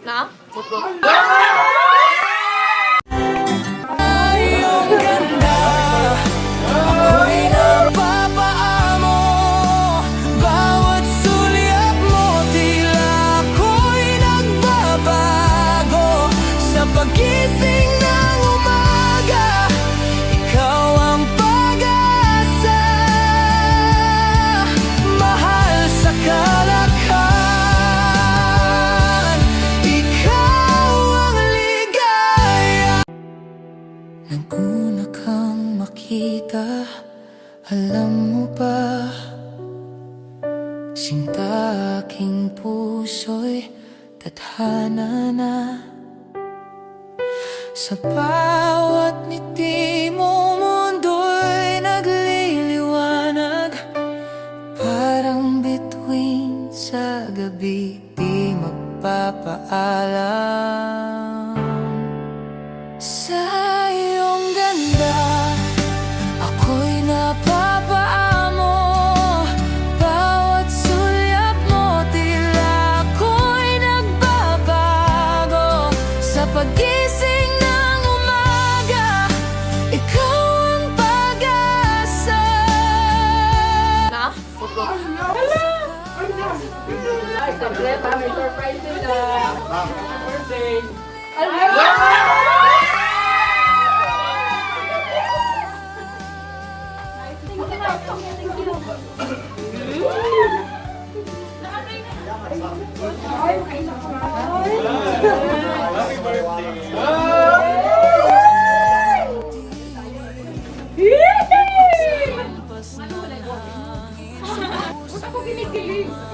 Na? Pagising ng umaga, ikaw ang pag-asa, mahal sa kalakhan, ikaw ang ligaya. Naguna kang makita, alam mo ba, sinta aking puso'y tadhana na. Sa bawat ngiti mo, mundo'y nagliliwanag, parang bituin sa gabi, di magpapaalam. Sa iyong ganda, ako'y napapaamo, bawat sulyap mo, tila ako'y nagbabago. Sa pagising ikaw ang pag-asa. Na? Ay, kompleto. May surprise sila. Birthday.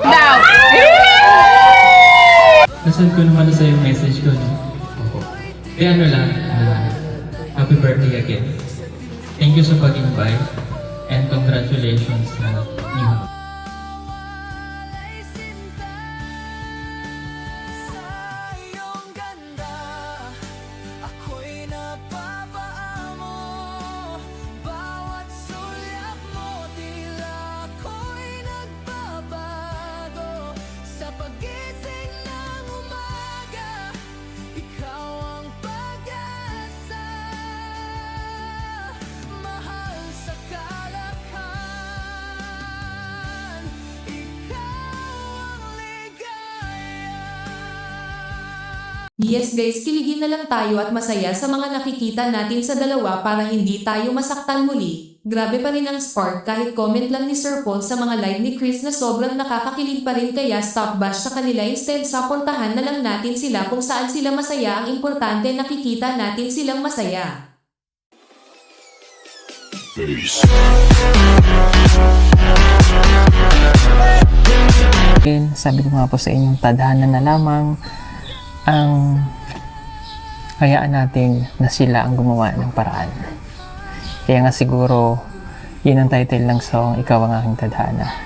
Now! Nasaan ko naman sa yung message ko, no? Opo. Ano lang, happy birthday again. Thank you sa pag-invite and congratulations sa new house. Yes guys, kiligin na lang tayo at masaya sa mga nakikita natin sa dalawa para hindi tayo masaktan muli. Grabe pa rin ang spark kahit comment lang ni Sir Paul sa mga live ni Chris na sobrang nakakakilig pa rin, kaya stop bash sa kanila, instead supportahan na lang natin sila kung saan sila masaya. Ang importante nakikita natin silang masaya. Sabi ko nga po sa inyong tadhana na lamang ang hayaan natin na sila ang gumawa ng paraan. Kaya nga siguro yun ang title ng song, Ikaw ang Aking Tadhana.